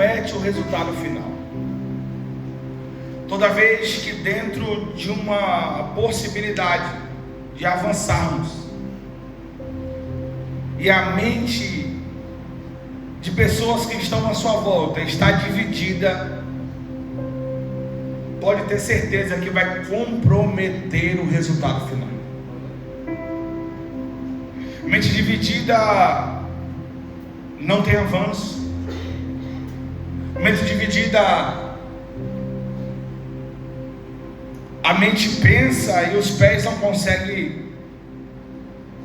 compromete o resultado final. Toda vez que dentro de uma possibilidade de avançarmos e a mente de pessoas que estão à sua volta está dividida, pode ter certeza que vai comprometer o resultado final. Mente dividida não tem avanço. Mente dividida, a mente pensa e os pés não conseguem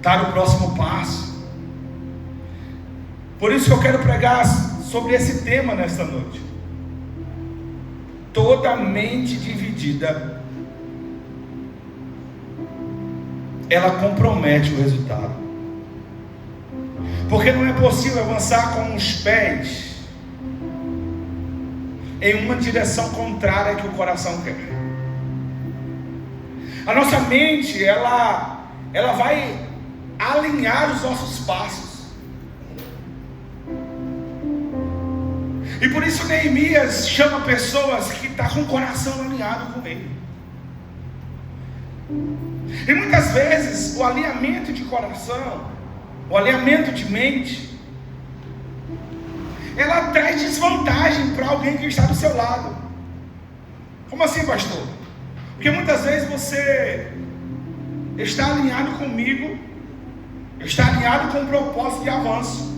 dar o próximo passo. Por isso que eu quero pregar sobre esse tema nesta noite. Toda mente dividida, ela compromete o resultado. Porque não é possível avançar com os pés em uma direção contrária que o coração quer. A nossa mente, ela vai alinhar os nossos passos. E por isso Neemias chama pessoas que estão com o coração alinhado com ele. E muitas vezes o alinhamento de coração, o alinhamento de mente, ela traz desvantagem para alguém que está do seu lado. Como assim, pastor? Porque muitas vezes você está alinhado comigo, está alinhado com o propósito de avanço,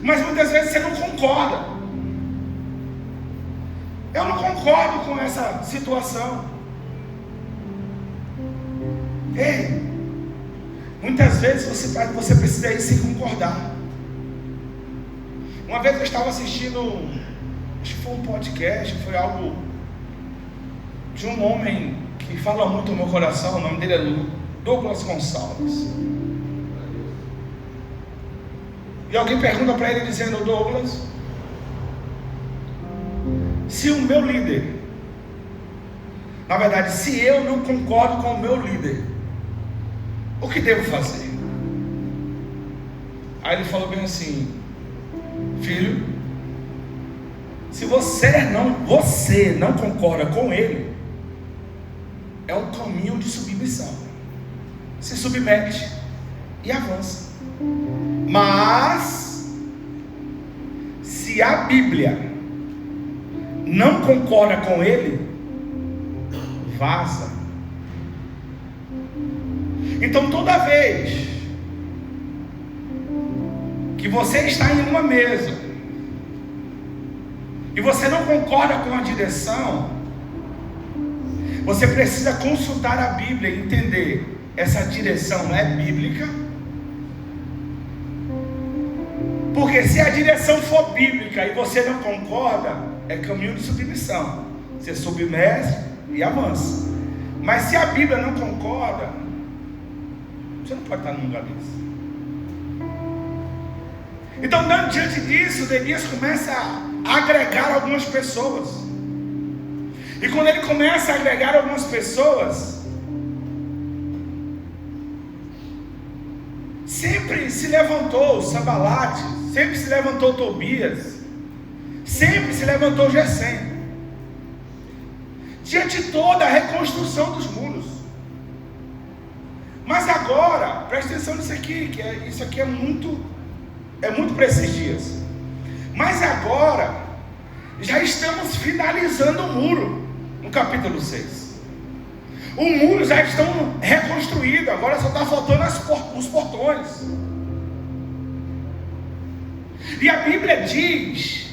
mas muitas vezes você não concorda. Eu não concordo com essa situação. Ei, muitas vezes você precisa ir sem concordar. Uma vez eu estava assistindo, acho que foi um podcast, foi algo de um homem que fala muito no meu coração. O nome dele é Douglas Gonçalves. E alguém pergunta para ele dizendo: Douglas, se o meu líder, na verdade, se eu não concordo com o meu líder, o que devo fazer? Aí ele falou bem assim: filho, se você não concorda com ele, é um caminho de submissão. Se submete e avança. Mas se a Bíblia não concorda com ele, vaza. Então toda vez que você está em uma mesa e você não concorda com a direção, você precisa consultar a Bíblia e entender: essa direção é bíblica? Porque se a direção for bíblica e você não concorda, é caminho de submissão. Você submete e avança. Mas se a Bíblia não concorda, você não pode estar num lugar desse. Então, diante disso, Neemias começa a agregar algumas pessoas. E quando ele começa a agregar algumas pessoas, sempre se levantou Sanbalate, sempre se levantou Tobias, sempre se levantou Gesem, diante de toda a reconstrução dos muros. Mas agora, presta atenção nisso aqui, isso aqui é muito para esses dias. Mas agora, já estamos finalizando o muro, no capítulo 6. O muro já estão reconstruído, agora só está faltando os portões. E a Bíblia diz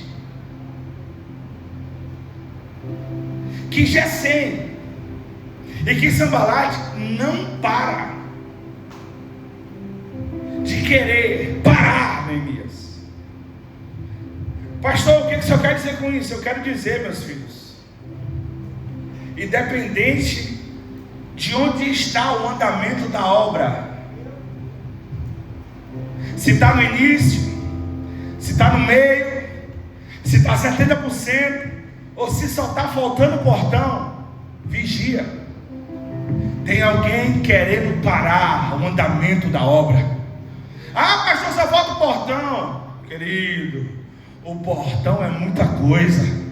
que Gesem e que Sanbalate não para de querer parar Neemias. Pastor, o que o senhor quer dizer com isso? Eu quero dizer, meus filhos, independente de onde está o andamento da obra, se está no início, se está no meio, se está 70%, ou se só está faltando o portão, vigia. Tem alguém querendo parar o andamento da obra. Ah, pastor, só falta o portão. Querido, O portão é muita coisa.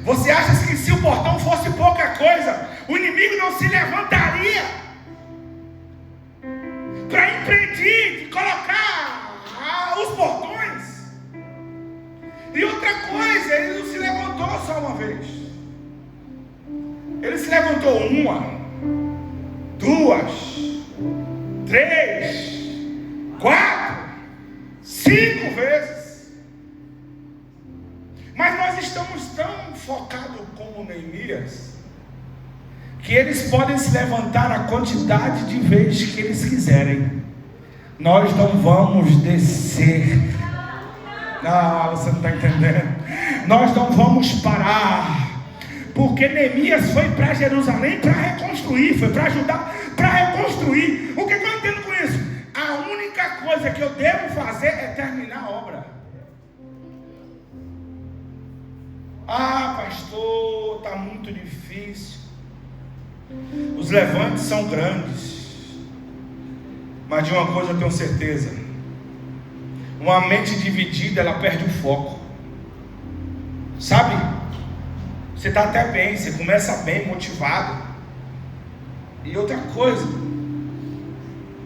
Você acha que se o portão fosse pouca coisa, o inimigo não se levantaria para impedir de colocar os portões? E outra coisa, ele não se levantou só uma vez. Ele se levantou 1, 2, 3, 4, 5 vezes. Mas nós estamos tão focados como Neemias, que eles podem se levantar a quantidade de vezes que eles quiserem. Nós não vamos descer. Ah, você não está entendendo. Nós não vamos parar. Porque Neemias foi para Jerusalém para reconstruir, foi para ajudar, para reconstruir. O que eu entendo com isso? A única coisa que eu devo fazer é terminar a obra. Ah, pastor, está muito difícil. Os levantes são grandes, mas de uma coisa eu tenho certeza: uma mente dividida, ela perde o foco. Sabe? Você está até bem, você começa bem, motivado. E outra coisa,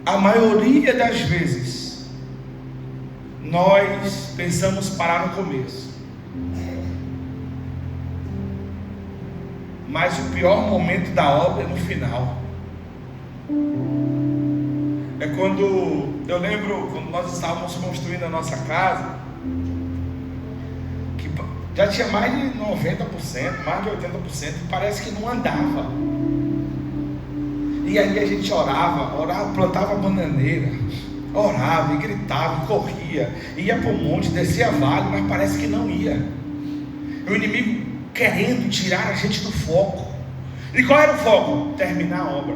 a maioria das vezes nós pensamos parar no começo, mas o pior momento da obra é no final. É quando, eu lembro quando nós estávamos construindo a nossa casa, que já tinha mais de 90%, mais de 80%, parece que não andava. E aí a gente orava, plantava bananeira, orava e gritava, e corria, ia para o monte, descia vale, mas parece que não ia. O inimigo querendo tirar a gente do foco. E qual era o foco? Terminar a obra,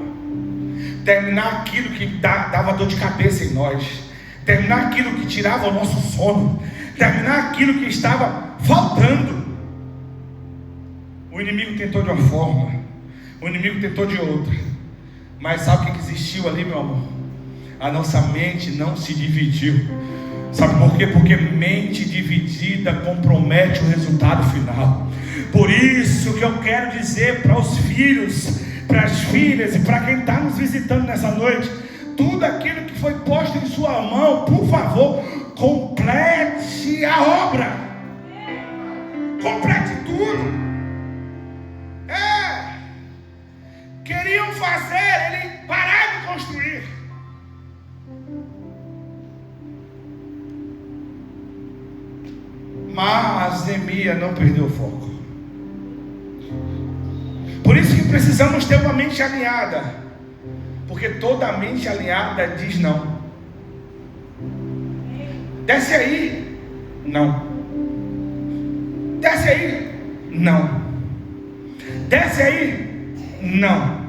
terminar aquilo que dava dor de cabeça em nós, terminar aquilo que tirava o nosso sono, terminar aquilo que estava faltando. O inimigo tentou de uma forma, o inimigo tentou de outra, mas sabe o que existiu ali, meu amor? A nossa mente não se dividiu. Sabe por quê? Porque mente dividida compromete o resultado final. Por isso que eu quero dizer para os filhos, para as filhas e para quem está nos visitando nessa noite: tudo aquilo que foi posto em sua mão, por favor, complete a obra. Complete tudo. Queriam fazer ele parar de construir. Mas Neemias não perdeu o foco. Por isso que precisamos ter uma mente alinhada, porque toda mente alinhada diz não. Desce aí, não. Desce aí, não. Desce aí, não.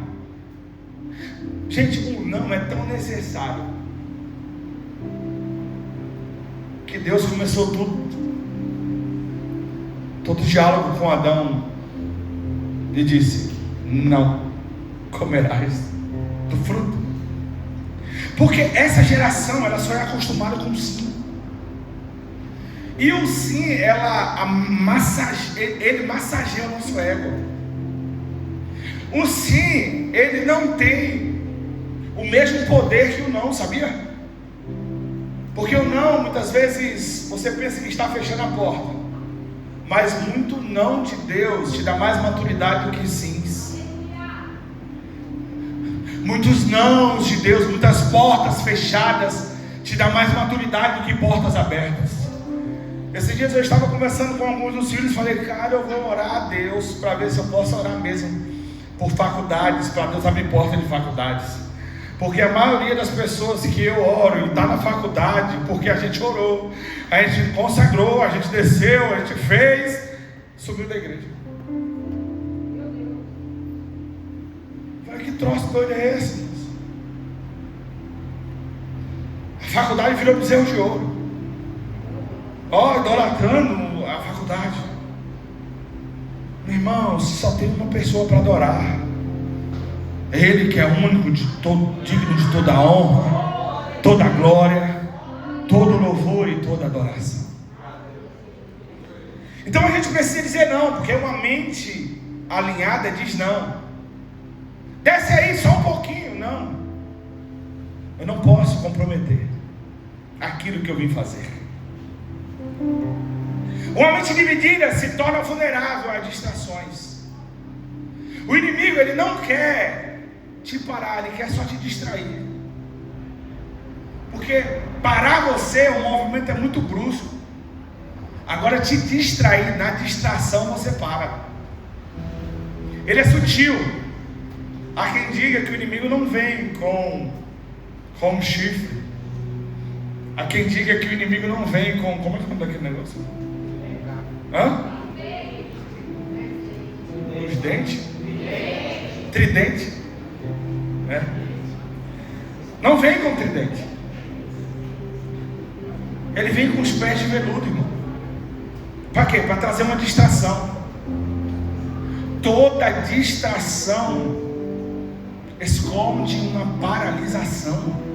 Gente, o não é tão necessário que Deus começou todo diálogo com Adão e disse: não comerás do fruto. Porque essa geração, ela só é acostumada com o sim. E o sim, ele massageia o nosso ego. O sim, ele não tem o mesmo poder que o não, sabia? Porque o não, muitas vezes, você pensa que está fechando a porta, mas muito não de Deus te dá mais maturidade do que sims. Muitos nãos de Deus, muitas portas fechadas te dá mais maturidade do que portas abertas. Esses dias eu estava conversando com alguns dos filhos e falei: cara, eu vou orar a Deus para ver se eu posso orar mesmo por faculdades, para Deus abrir porta de faculdades. Porque a maioria das pessoas que eu oro e está na faculdade, porque a gente orou, a gente consagrou, a gente desceu, a gente fez, subiu da igreja. Falei: que troço doido é esse? A faculdade virou bezerro de ouro. Idolatrando a faculdade. Meu irmão, só tem uma pessoa para adorar. Ele que é único, digno de toda a honra, toda a glória, todo louvor e toda adoração. Então a gente precisa dizer não, porque uma mente alinhada diz não. Desce aí só um pouquinho, não. Eu não posso comprometer aquilo que eu vim fazer. Uma mente dividida se torna vulnerável a distrações. O inimigo, ele não quer te parar, ele quer só te distrair. Porque parar você, o movimento é muito brusco. Agora te distrair, na distração você para. Ele é sutil. Há quem diga que o inimigo não vem com um chifre. Há quem diga que o inimigo não vem com... Como é que é o nome daquele negócio? Os dentes? Tridente? É. Não vem com tridente. Ele vem com os pés de veludo, irmão. Para quê? Para trazer uma distração. Toda distração esconde uma paralisação.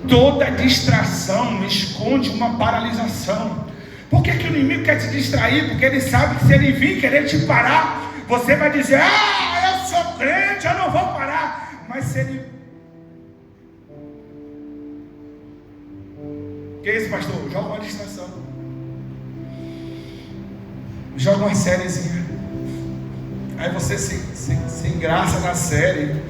Toda distração esconde uma paralisação. Por que o inimigo quer te distrair? Porque ele sabe que se ele vir querer te parar, você vai dizer: eu sou crente, eu não vou parar. Mas se ele... Que é isso, pastor? Joga uma distração. Joga uma sériezinha. Aí você se engraça na série.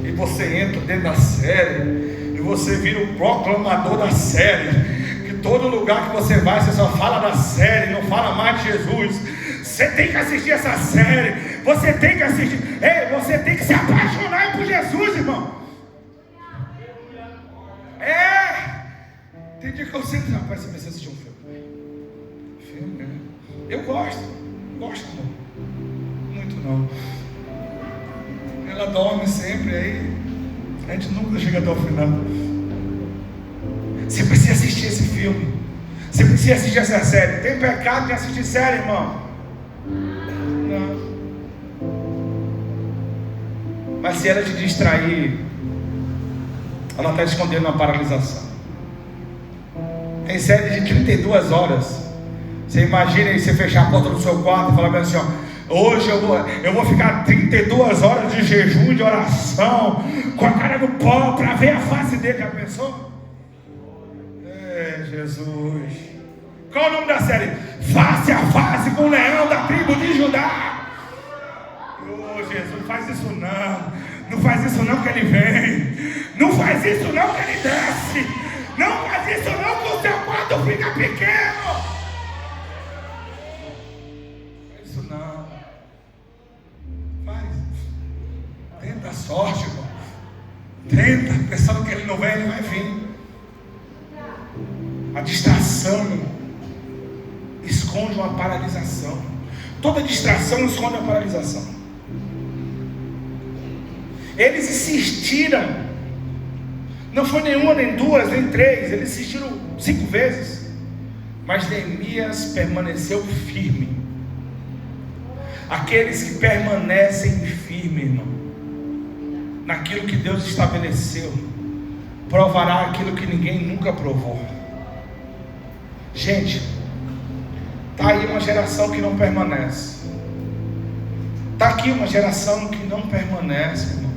E você entra dentro da série. E você vira o proclamador da série. Que todo lugar que você vai, você só fala da série, não fala mais de Jesus. Você tem que assistir essa série. Você tem que assistir. Ei, você tem que se apaixonar por Jesus, irmão. Tem dia que eu sempre... Rapaz, você precisa assistir um filme. Filme? Eu gosto. Gosto não. Muito não. Ela dorme sempre, aí a gente nunca chega até o final. Você precisa assistir esse filme. Você precisa assistir essa série. Tem pecado de assistir série, irmão? Não. Mas se ela te distrair, ela está escondendo uma paralisação. Tem série de 32 horas. Você imagina aí você fechar a porta do seu quarto e falar bem assim: hoje eu vou ficar 32 horas de jejum, de oração, com a cara no pó, para ver a face dele. Já pensou? Jesus. Qual o nome da série? Face a face com o leão da tribo de Judá. Jesus, não faz isso não. Não faz isso não que ele vem. Não faz isso não que ele desce. Não faz isso não que o seu quarto fica pequeno. Não faz isso não. Faz. Tenta a sorte, irmão. Tenta, pensando que ele não vem, ele vai vir. A distração esconde uma paralisação. Toda distração esconde uma paralisação. Eles insistiram. Não foi nenhuma, nem duas, nem três. Eles insistiram 5 vezes. Mas Neemias permaneceu firme. Aqueles que permanecem firmes, irmão, naquilo que Deus estabeleceu, provará aquilo que ninguém nunca provou. Gente, está aí uma geração que não permanece. Está aqui uma geração que não permanece, irmão.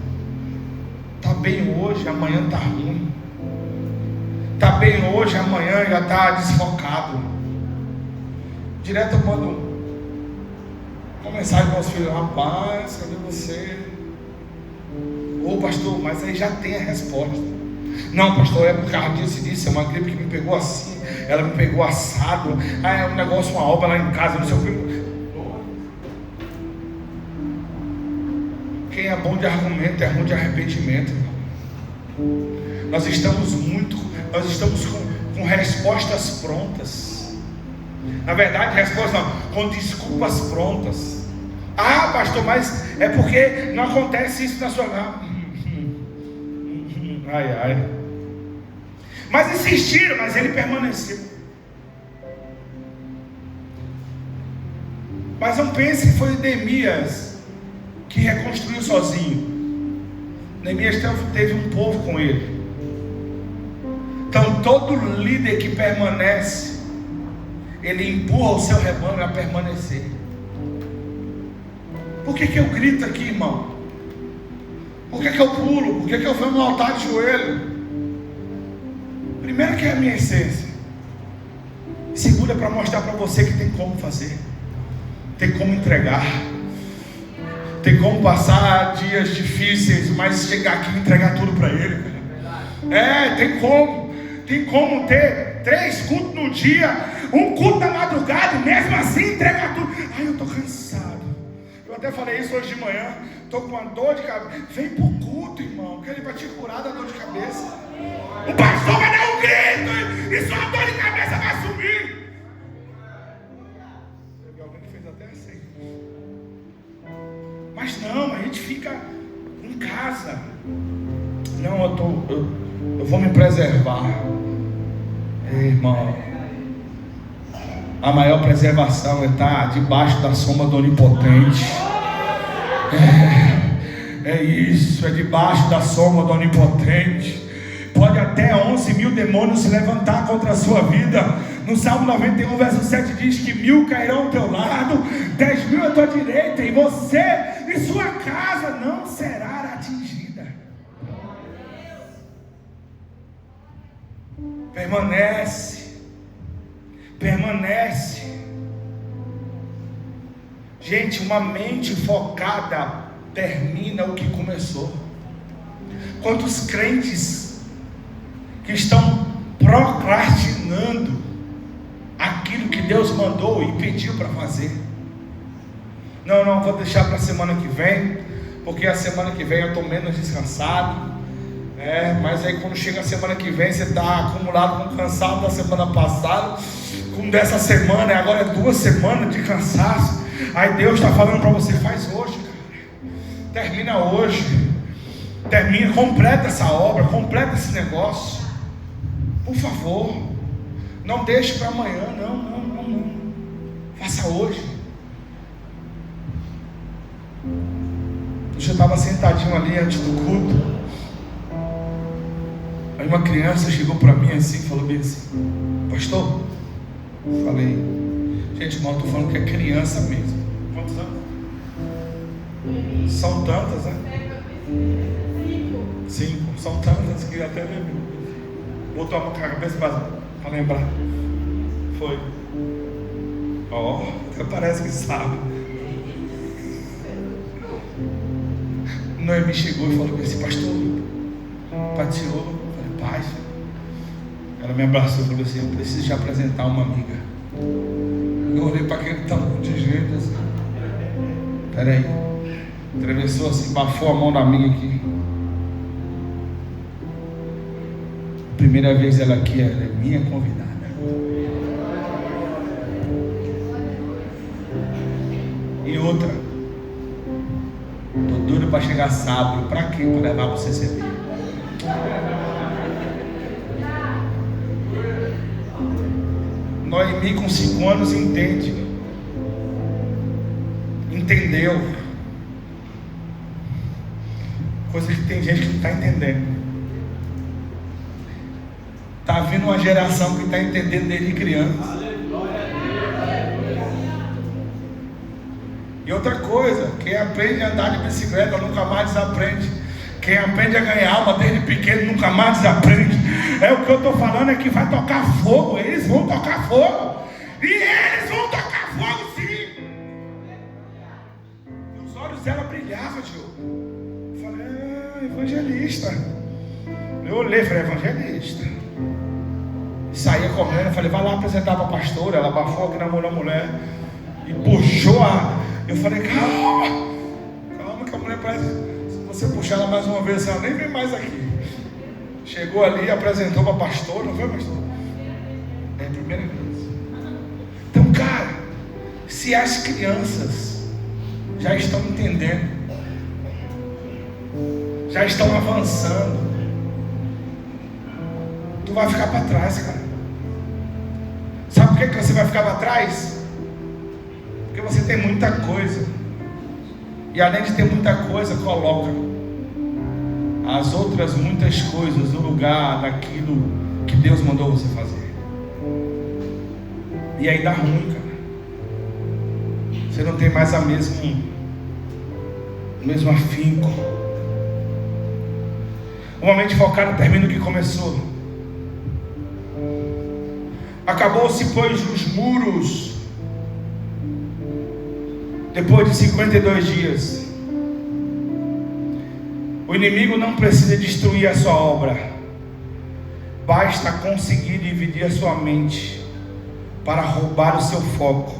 Está bem hoje, amanhã está ruim. Está bem hoje, amanhã já está desfocado. Direto eu mando uma mensagem para os filhos: rapaz, cadê você? Ô pastor, mas aí já tem a resposta. Não, pastor, é por causa disso e disso. É uma gripe que me pegou assim, ela me pegou assado. É um negócio, uma obra lá em casa, não sei o que. Quem é bom de argumento é ruim de arrependimento, irmão. Nós estamos com respostas prontas. Na verdade, respostas não, com desculpas prontas. Ah, pastor, mas é porque não acontece isso na sua vida. Ai. Mas insistiram, mas ele permaneceu. Mas não pense que foi Neemias que reconstruiu sozinho. Neemias teve um povo com ele. Então todo líder que permanece, Ele empurra o seu rebanho a permanecer. Por que eu grito aqui, irmão? Por que eu pulo? Por que eu venho no altar de joelho? Primeiro que é a minha essência. Segunda, é para mostrar para você que tem como fazer, tem como entregar, tem como passar dias difíceis, mas chegar aqui e entregar tudo para Ele. Tem como ter 3 cultos no dia, um culto da madrugada e mesmo assim entregar tudo. Ai, eu estou cansado. Eu até falei isso hoje de manhã. Estou com uma dor de cabeça. Vem para o culto, irmão, que ele vai te curar da dor de cabeça. O pastor vai dar um grito e sua dor de cabeça vai sumir. Teve alguém que fez até assim. Mas não, a gente fica em casa. Não, eu vou me preservar. Irmão, a maior preservação é estar debaixo da sombra do Onipotente. É isso, é debaixo da sombra do Onipotente. Pode até 11.000 demônios se levantar contra a sua vida. No Salmo 91, verso 7 diz que 1.000 cairão ao teu lado, 10.000 à tua direita, e você e sua casa não será atingida. Permanece. Gente, uma mente focada termina o que começou. Quantos crentes que estão procrastinando aquilo que Deus mandou e pediu para fazer? Não, vou deixar para a semana que vem, porque a semana que vem eu estou menos descansado. Mas aí quando chega a semana que vem, você está acumulado com o cansado da semana passada, com dessa semana, e agora é 2 semanas de cansaço. Aí Deus está falando para você: faz hoje, cara. Termina hoje. Completa essa obra, completa esse negócio. Por favor. Não deixe para amanhã, não. Faça hoje. Eu já estava sentadinho ali antes do culto. Aí uma criança chegou para mim assim, falou bem assim: pastor, falei, gente, irmão, estou falando que é criança mesmo. Quantos anos? São tantas, né? 5. São tantas que até botou a cabeça para lembrar. Foi. Até parece que sabe. Noemi chegou e falou assim: pastor, pai tirou. Paz. Ela me abraçou e falou assim: eu preciso te apresentar uma amiga. Eu olhei para aquele tanto de gente assim. Peraí. Atravessou assim, bafou a mão da amiga aqui. Primeira vez ela aqui, ela é minha convidada. E outra, tô doido para chegar sábado. Para quê? Para levar para o CCB. Noemi com 5 anos entendeu coisa que tem gente que não está entendendo. Está vindo uma geração que está entendendo desde criança. E outra coisa, quem aprende a andar de bicicleta nunca mais desaprende. Quem aprende a ganhar alma desde pequeno nunca mais desaprende. O que eu estou falando é que vai tocar fogo. Eles vão tocar fogo. E eles vão tocar fogo, sim. E os olhos dela brilhavam, Diogo. Eu falei: evangelista. Eu olhei e falei: evangelista. E saía correndo. Falei: vai lá apresentar para a pastora. Ela abafou aqui na mão da mulher e puxou Eu falei: calma que a mulher parece... Se você puxar ela mais uma vez, ela nem vem mais aqui. Chegou ali e apresentou para a pastora. Não foi, pastor? É a primeira vez. Então, cara, se as crianças já estão entendendo, já estão avançando, tu vai ficar para trás, cara. Sabe por que você vai ficar para trás? Porque você tem muita coisa. E além de ter muita coisa, coloca as outras muitas coisas no lugar daquilo que Deus mandou você fazer. E aí dá ruim, cara. Você não tem mais o mesmo afinco. Uma mente focada termina o que começou. Acabou-se, pois, os muros. Depois de 52 dias. O inimigo não precisa destruir a sua obra. Basta conseguir dividir a sua mente para roubar o seu foco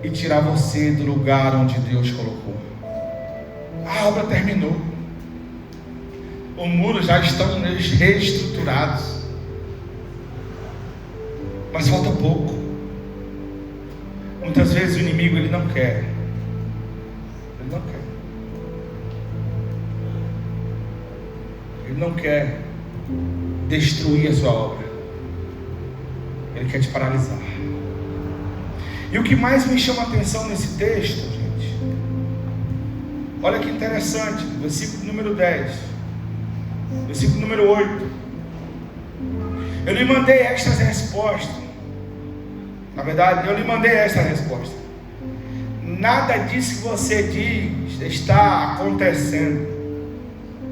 e tirar você do lugar onde Deus colocou. A obra terminou. Os muros já estão reestruturados. Mas falta pouco. Muitas vezes o inimigo ele não quer. Ele não quer. Ele não quer destruir a sua obra. Ele quer te paralisar. E o que mais me chama a atenção nesse texto, gente, olha que interessante, versículo número 10, versículo número 8. Eu lhe mandei estas respostas. Na verdade, eu lhe mandei esta resposta. Nada disso que você diz está acontecendo.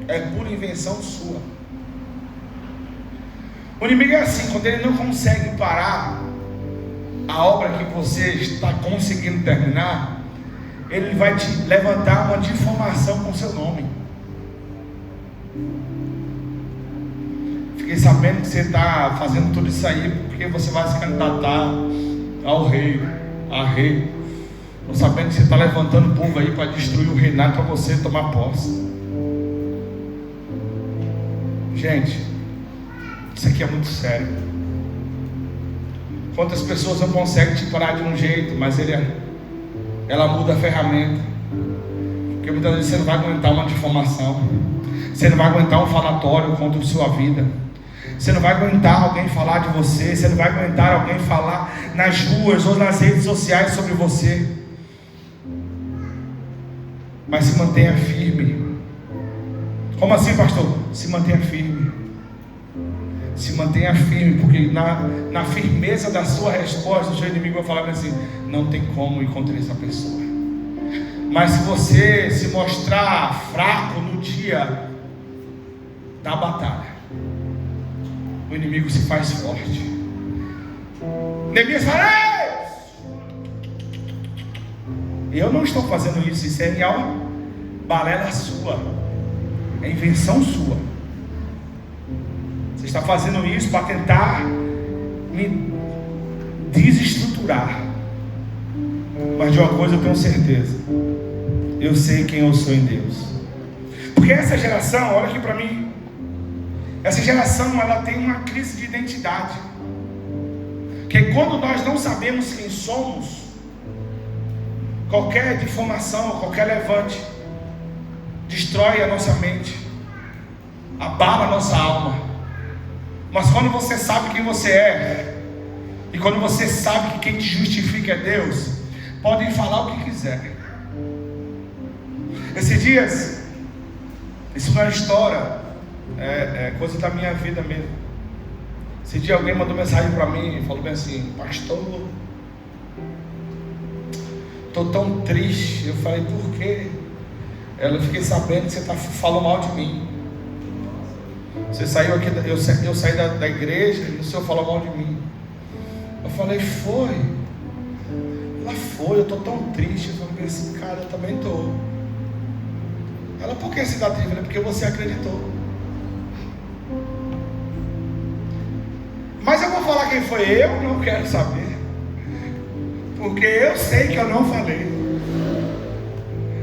É pura invenção sua. O inimigo é assim, quando ele não consegue parar a obra que você está conseguindo terminar, ele vai te levantar uma difamação com seu nome. Fiquei sabendo que você está fazendo tudo isso aí porque você vai se candidatar ao rei, a rei. Estou sabendo que você está levantando o povo aí para destruir o reinado, para você tomar posse. Gente, isso aqui é muito sério. Quantas pessoas não conseguem te parar de um jeito, mas ela muda a ferramenta. Porque muitas vezes você não vai aguentar uma difamação, você não vai aguentar um falatório contra a sua vida, você não vai aguentar alguém falar de você, você não vai aguentar alguém falar nas ruas ou nas redes sociais sobre você. Mas se mantenha firme. Como assim, pastor? Se mantenha firme. Se mantenha firme, porque na firmeza da sua resposta, o seu inimigo vai falar assim: não tem como ir contra essa pessoa. Mas se você se mostrar fraco no dia da batalha, o inimigo se faz forte. Neemias fala: eu não estou fazendo isso, isso é real, balela sua, é invenção sua. Você está fazendo isso para tentar me desestruturar. Mas de uma coisa eu tenho certeza: eu sei quem eu sou em Deus. Porque essa geração, olha aqui para mim, essa geração ela tem uma crise de identidade. Que quando nós não sabemos quem somos, qualquer difamação, qualquer levante destrói a nossa mente, abala a nossa alma. Mas quando você sabe quem você é, e quando você sabe que quem te justifica é Deus, podem falar o que quiser. Esses dias, isso não é história, é coisa da minha vida mesmo. Esse dia alguém mandou mensagem para mim e falou bem assim: pastor, estou tão triste. Eu falei: por quê? Ela: fiquei sabendo que você falou mal de mim. Você saiu aqui, eu saí da igreja e o senhor falou mal de mim. Eu falei: foi? Ela: foi, eu estou tão triste. Eu falei assim: cara, eu também estou. Ela: por que você está triste? Eu falei: porque você acreditou. Mas eu vou falar quem foi, eu não quero saber, porque eu sei que eu não falei.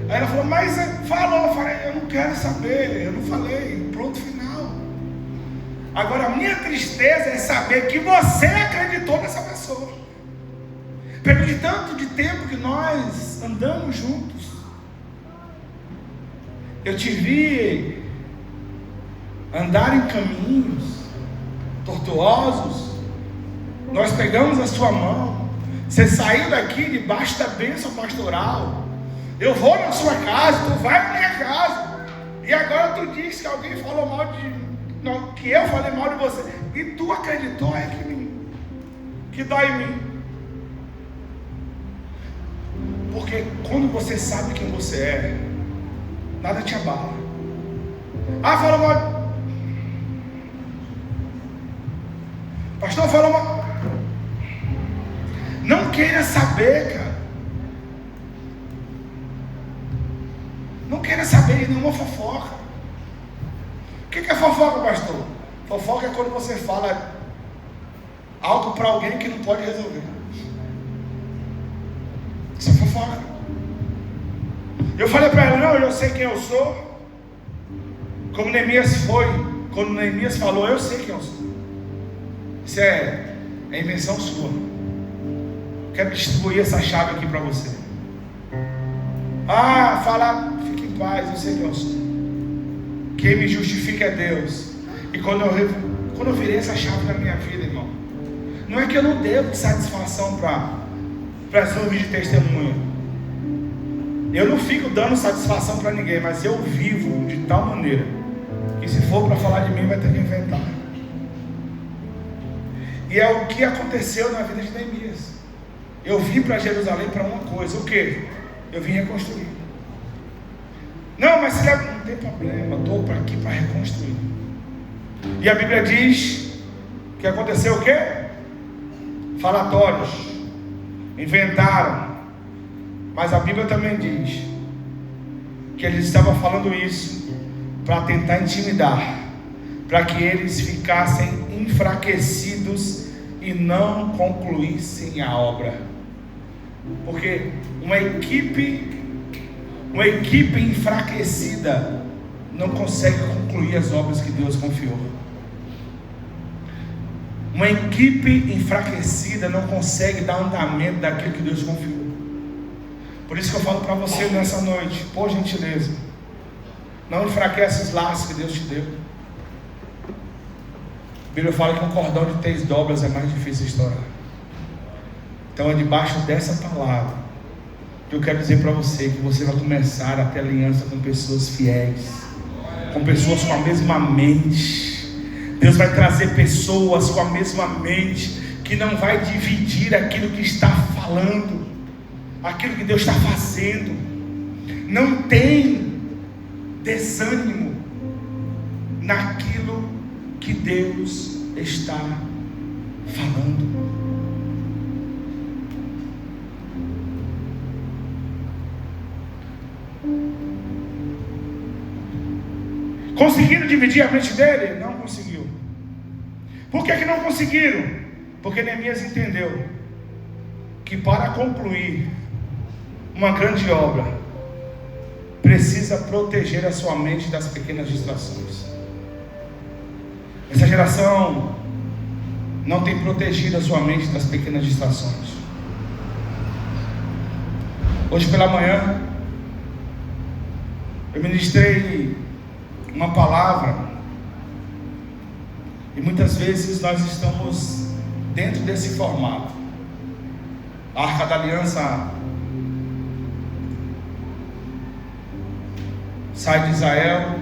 Aí ela falou: mas falou. Eu falei: eu não quero saber, eu não falei, pronto, final. Agora a minha tristeza é saber que você acreditou nessa pessoa. Pelo de tanto de tempo que nós andamos juntos, eu te vi andar em caminhos tortuosos, nós pegamos a sua mão, você saiu daqui debaixo da bênção pastoral, eu vou na sua casa, tu vai na minha casa, e agora tu diz que alguém falou mal de não, que eu falei mal de você, e tu acreditou, que dói em mim. Porque quando você sabe quem você é, nada te abala. Fala mal. Pastor, fala mal. Não queira saber, cara. Não queira saber de nenhuma fofoca. O que é fofoca, pastor? Fofoca é quando você fala algo para alguém que não pode resolver. Isso é fofoca. Eu falei para ela, não, eu sei quem eu sou. Como Neemias foi, quando Neemias falou, eu sei quem eu sou. Isso é invenção sua. Quero distribuir essa chave aqui para você. Fala, fique em paz, eu sei quem eu sou. Quem me justifica é Deus. E quando eu virei essa chave na minha vida, irmão, não é que eu não devo satisfação para as nuvens de testemunho. Eu não fico dando satisfação para ninguém, mas eu vivo de tal maneira que se for para falar de mim, vai ter que inventar. E é o que aconteceu na vida de Neemias. Eu vim para Jerusalém para uma coisa, o quê? Eu vim reconstruir. Não, mas não tem problema, estou aqui para reconstruir. E a Bíblia diz que aconteceu o quê? Falatórios, inventaram. Mas a Bíblia também diz que eles estavam falando isso para tentar intimidar, para que eles ficassem enfraquecidos e não concluíssem a obra. Porque uma equipe enfraquecida não consegue concluir as obras que Deus confiou. Uma equipe enfraquecida não consegue dar andamento daquilo que Deus confiou. Por isso que eu falo para você nessa noite, por gentileza, não enfraquece os laços que Deus te deu. A Bíblia fala que um cordão de 3 dobras é mais difícil de estourar. Então é debaixo dessa palavra que eu quero dizer para você que você vai começar a ter aliança com pessoas fiéis, com pessoas com a mesma mente. Deus vai trazer pessoas com a mesma mente, que não vai dividir aquilo que está falando, aquilo que Deus está fazendo. Não tem desânimo naquilo que Deus está falando. Conseguiram dividir a mente dele? Não conseguiu. Por que não conseguiram? Porque Neemias entendeu que para concluir uma grande obra precisa proteger a sua mente das pequenas distrações. Essa geração não tem protegido a sua mente das pequenas distrações. Hoje pela manhã eu ministrei uma palavra, e muitas vezes nós estamos dentro desse formato. A Arca da Aliança sai de Israel,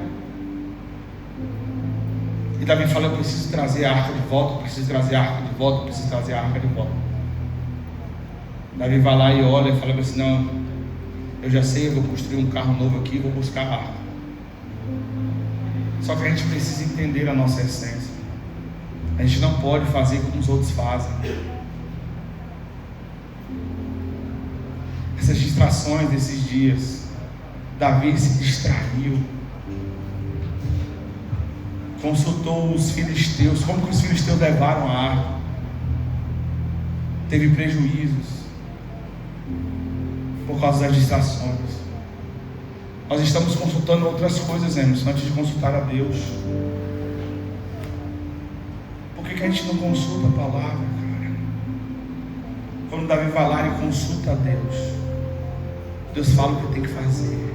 e Davi fala: eu preciso trazer a arca de volta, eu preciso trazer a arca de volta, eu preciso trazer a arca de volta. Davi vai lá e olha e fala assim: não, eu já sei, eu vou construir um carro novo aqui, vou buscar a arca. Só que a gente precisa entender a nossa essência. A gente não pode fazer como os outros fazem. Essas distrações desses dias, Davi se distraiu, consultou os filisteus, como que os filisteus levaram a arca, teve prejuízos por causa das distrações. Nós estamos consultando outras coisas, Emerson, antes de consultar a Deus. Por que a gente não consulta a palavra, cara? Quando Davi vai lá e consulta a Deus, Deus fala o que tem que fazer.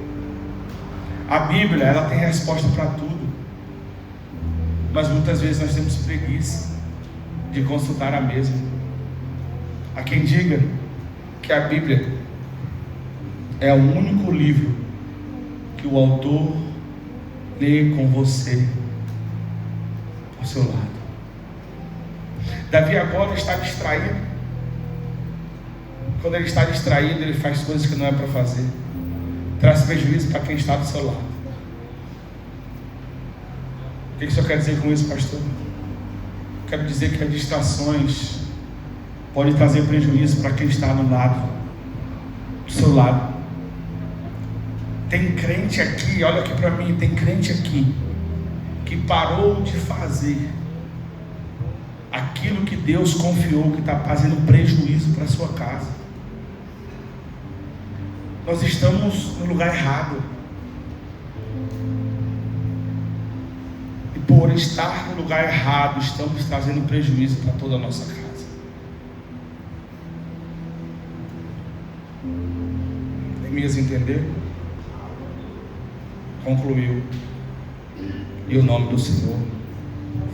A Bíblia, ela tem resposta para tudo, mas muitas vezes nós temos preguiça de consultar a mesma. Há quem diga que a Bíblia é o único livro que o autor lê com você ao seu lado. Davi agora está distraído Quando ele está distraído, ele faz coisas que não é para fazer. Traz prejuízo para quem está do seu lado. O que o senhor quer dizer com isso, pastor? Quero dizer que as distrações podem trazer prejuízo para quem está do seu lado. Tem crente aqui, olha aqui para mim, tem crente aqui que parou de fazer aquilo que Deus confiou, que está fazendo prejuízo para a sua casa. Nós estamos no lugar errado. E por estar no lugar errado, estamos trazendo prejuízo para toda a nossa casa. Neemias entendeu? Concluiu. E o nome do Senhor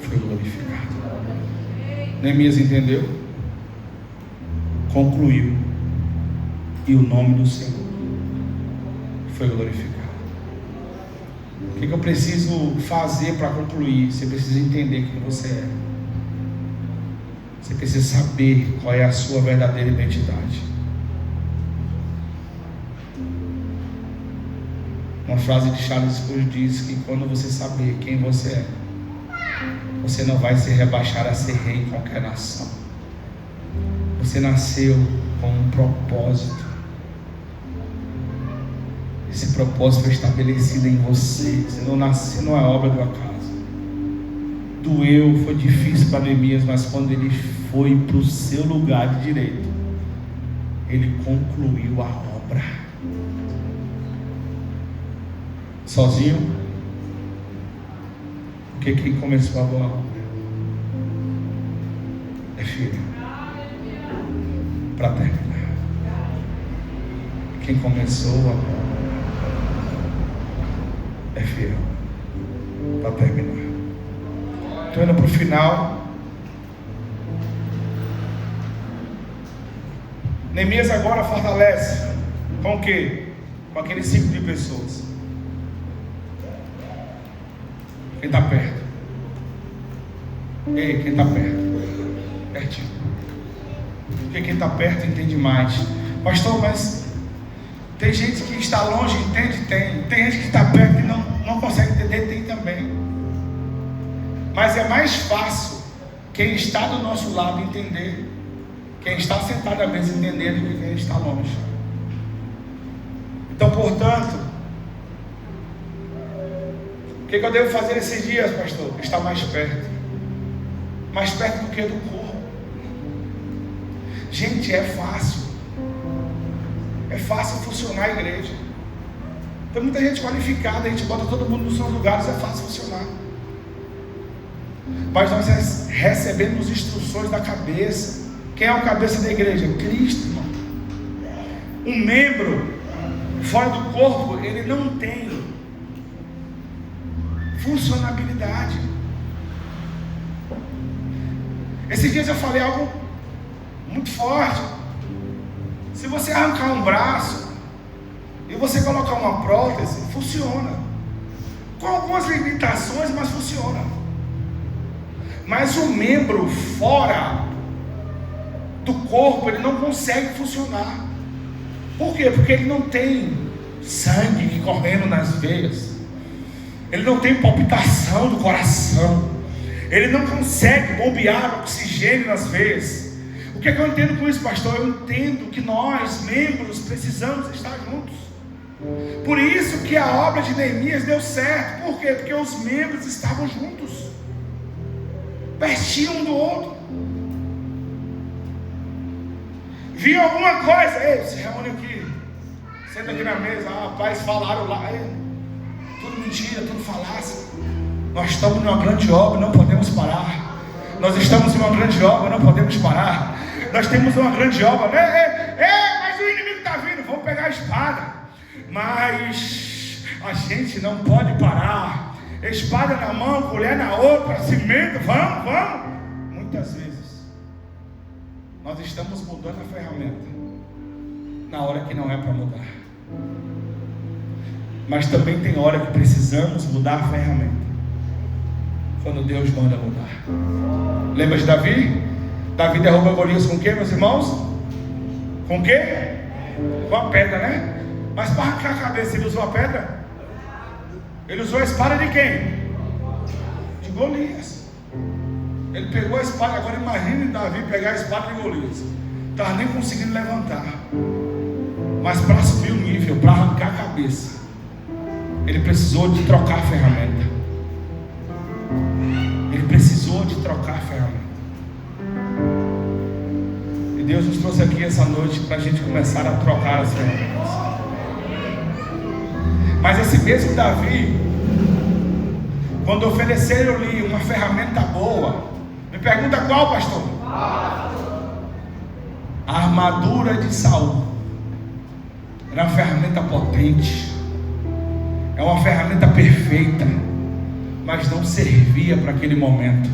foi glorificado. Neemias entendeu? Concluiu. E o nome do Senhor foi glorificado. O que eu preciso fazer para concluir? Você precisa entender quem você é. Você precisa saber qual é a sua verdadeira identidade. Uma frase de Charles Spurgeon diz que quando você saber quem você é, você não vai se rebaixar a ser rei em qualquer nação. Você nasceu com um propósito. Esse propósito foi estabelecido em você. Você não nasceu, não é obra do acaso. Doeu, foi difícil para Neemias, mas quando ele foi para o seu lugar de direito, ele concluiu a obra. Sozinho? Porque quem começou a boa obra é fiel para terminar. Quem começou a boa obra é fiel para terminar. Estou indo para o final. Neemias agora fortalece com o quê? Com aquele ciclo de pessoas. Quem está perto? Ei, quem está perto? Pertinho. Porque quem está perto entende mais. Pastor, mas tem gente que está longe, entende? Tem gente que está perto e não consegue entender, tem também. Mas é mais fácil quem está do nosso lado entender, quem está sentado à mesa entender, do que quem está longe. Então, portanto, o que eu devo fazer esses dias, pastor? Estar mais perto. Mais perto do que do corpo. Gente, é fácil. É fácil funcionar a igreja. Tem muita gente qualificada, a gente bota todo mundo nos seus lugares, é fácil funcionar. Mas nós recebemos instruções da cabeça. Quem é o cabeça da igreja? Cristo, irmão. Um membro fora do corpo, ele não tem funcionabilidade. Esses dias eu falei algo muito forte. Se você arrancar um braço e você colocar uma prótese, funciona. Com algumas limitações, mas funciona. Mas o membro fora do corpo, ele não consegue funcionar. Por quê? Porque ele não tem sangue correndo nas veias. Ele não tem palpitação do coração. Ele não consegue bombear oxigênio nas veias. O que é que eu entendo com isso, pastor? Eu entendo que nós, membros, precisamos estar juntos. Por isso que a obra de Neemias deu certo. Por quê? Porque os membros estavam juntos, pertinho um do outro. Viu alguma coisa? Ei, se reúne aqui, senta aqui na mesa. Rapaz, falaram lá. Tudo mentira, tudo falácia. Nós estamos numa grande obra, não podemos parar. Nós estamos em uma grande obra, não podemos parar. Nós temos uma grande obra. Mas o inimigo está vindo, vamos pegar a espada. Mas a gente não pode parar. Espada na mão, colher na outra, cimento, vamos. Muitas vezes nós estamos mudando a ferramenta na hora que não é para mudar. Mas também tem hora que precisamos mudar a ferramenta quando Deus manda mudar. Lembra de Davi? Davi derruba Golias com o que, meus irmãos? Com o quê? Com a pedra, né? Mas para arrancar a cabeça, ele usou a pedra? Ele usou a espada de quem? De Golias. Ele pegou a espada. Agora imagine Davi pegar a espada de Golias. Não estava nem conseguindo levantar. Mas para subir o nível, para arrancar a cabeça, ele precisou de trocar a ferramenta. Ele precisou de trocar a ferramenta. E Deus nos trouxe aqui essa noite para a gente começar a trocar as ferramentas. Mas esse mesmo Davi, quando ofereceram-lhe uma ferramenta boa, me pergunta qual, pastor? A armadura de Saul era uma ferramenta potente, é uma ferramenta perfeita, mas não servia para aquele momento.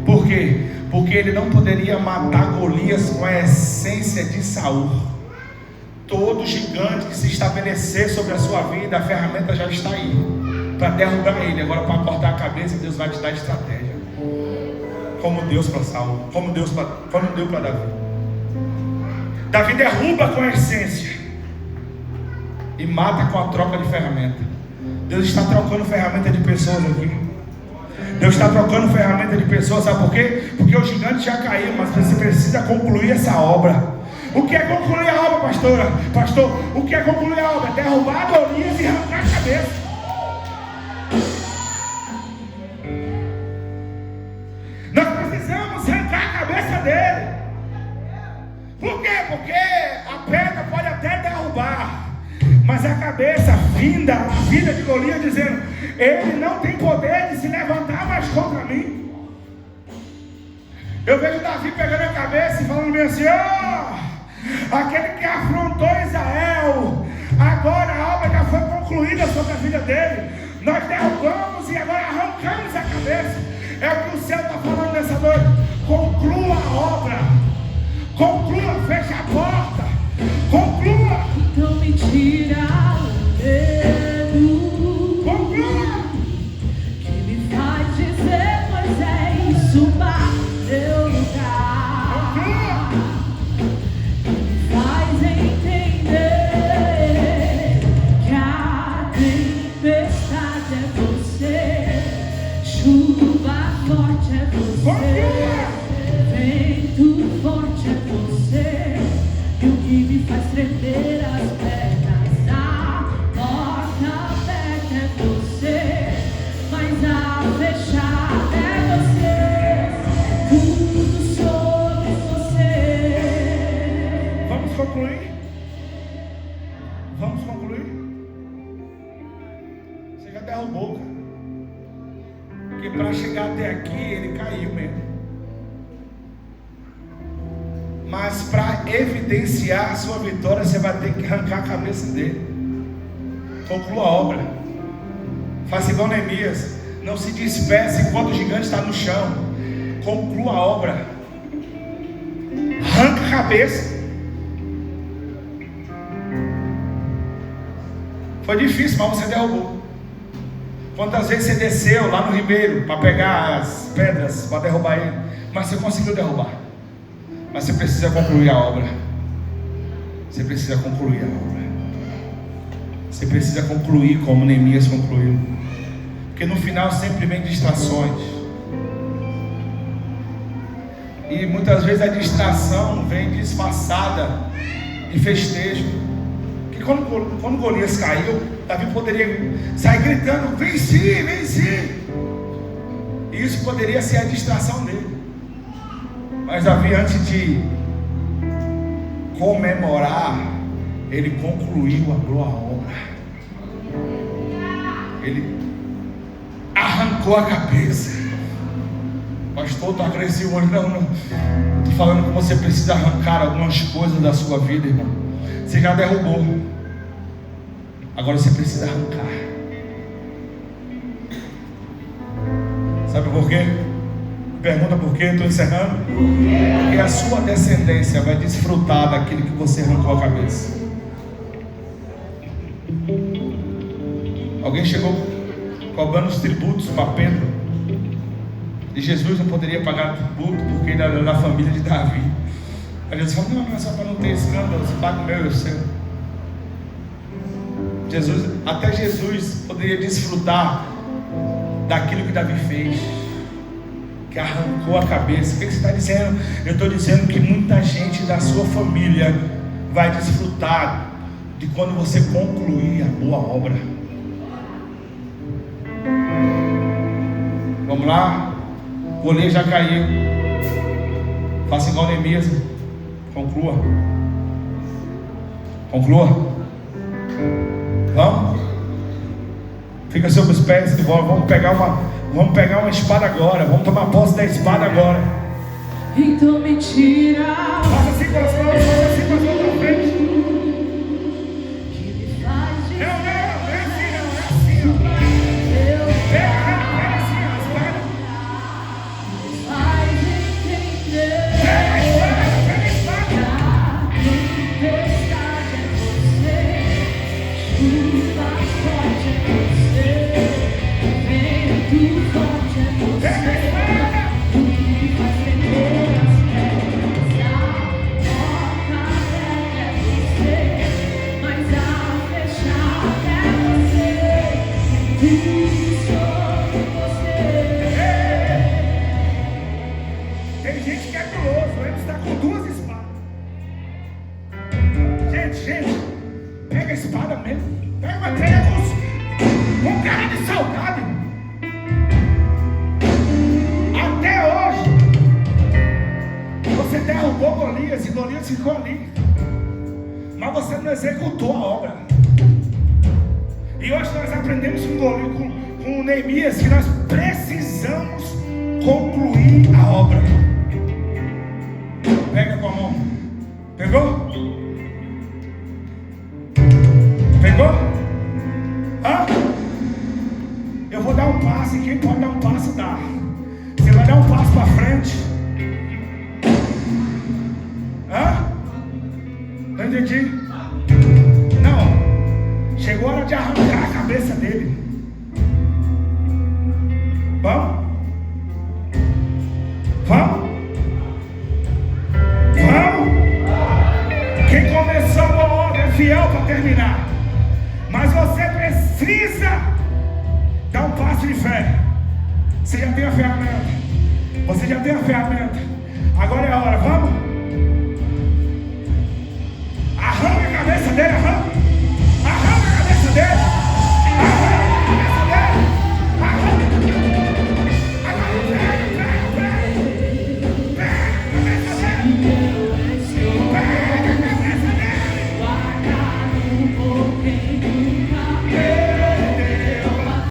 Por quê? Porque ele não poderia matar Golias com a essência de Saul. Todo gigante que se estabelecer sobre a sua vida, a ferramenta já está aí para derrubar ele. Agora, para cortar a cabeça, Deus vai te dar estratégia, como Deus para Saul, como deu para Davi. Davi derruba com a essência e mata com a troca de ferramenta. Deus está trocando ferramenta de pessoas aqui. Deus está trocando ferramenta de pessoas. Sabe por quê? Porque o gigante já caiu, mas você precisa concluir essa obra. O que é concluir a obra, pastora? Pastor, o que é concluir a obra? Derrubar Golias e arrancar a cabeça. Nós precisamos arrancar a cabeça dele. Por quê? Porque a pedra pode até derrubar, mas a cabeça finda a vida de Golias, dizendo: ele não tem poder de se levantar mais contra mim. Eu vejo Davi pegando a cabeça e falando bem assim: aquele que afrontou Israel, agora a obra já foi concluída sobre a vida dele. Nós derrubamos e agora arrancamos a cabeça. É o que o céu está falando nessa noite. Conclua a obra, conclua, fecha a porta, conclua. Então me tira o medo, conclua, que me faz dizer: Moisés, suba teu lugar. Conclua. Que me faz entender que a tempestade é você, chuva forte é você, vento forte é você, e o que me faz tremer as pernas, a porta aberta é você, mas a fechada é você, tudo sobre você. Vamos concluir? Vamos concluir? Você já derrubou, cara. Porque para chegar até aqui, ele caiu mesmo. Mas para evidenciar a sua vitória, você vai ter que arrancar a cabeça dele. Conclua a obra. Faça igual Neemias. Não se despeça enquanto o gigante está no chão. Conclua a obra. Arranca a cabeça. Foi difícil, mas você derrubou. Quantas vezes você desceu lá no ribeiro para pegar as pedras para derrubar ele, mas você conseguiu derrubar. Mas você precisa concluir a obra. Você precisa concluir a obra. Você precisa concluir como Neemias concluiu. Porque no final sempre vem distrações. E muitas vezes a distração vem disfarçada de festejo. Que quando Golias caiu, Davi poderia sair gritando: venci, venci. E isso poderia ser a distração dele. Mas Davi, antes de comemorar, ele concluiu a obra. Ele arrancou a cabeça. Pastor, estou agressivo hoje. Não. Estou falando que você precisa arrancar algumas coisas da sua vida, irmão. Você já derrubou. Agora você precisa arrancar. Sabe por quê? Pergunta por quê? Estou encerrando. Porque a sua descendência vai desfrutar daquilo que você arrancou a cabeça. Alguém chegou cobrando os tributos para Pedro, e Jesus não poderia pagar tributo porque ele era da família de Davi. Aí Jesus fala, não é só para não ter escândalo, se paga o meu e o seu. Até Jesus poderia desfrutar daquilo que Davi fez, que arrancou a cabeça. O que você está dizendo? Eu estou dizendo que muita gente da sua família vai desfrutar de quando você concluir a boa obra. Vamos lá, o goleiro já caiu. Faça igual Neemias. Conclua. Vamos. Fica sobre os pés de bola. Vamos pegar uma espada agora. Vamos tomar posse da espada agora. Então me tira. Faça assim com as mãos. Faça assim com as mãos na frente. Que me faz dizer. Não, é assim, não. É assim, ó. Pega assim, a espada. Me faz entender. Pega a espada. A tempestade é você. Chuva forte é você. Vento forte é você. O que me faz tremer as pernas. A porta aberta é você, mas a fechada é você. Tudo sobre você. Tem gente que é guloso, ele está com 2 espadas. Gente, pega a espada mesmo. Pega com cara de saudade. Até hoje, você derrubou Golias e Golias ficou ali. Mas você não executou a obra. E hoje nós aprendemos com Neemias que nós precisamos concluir a obra. Pega com a mão. Pegou? Hã? Eu vou dar um passo e quem pode dar um passo dá. Você vai dar um passo para frente. Hã? Não entendi. Não. Chegou a hora de arrancar a cabeça dele. Vamos? Quem começou a boa obra é fiel para terminar. Mas você precisa dar um passo de fé. Você já tem a ferramenta. Agora é a hora, vamos?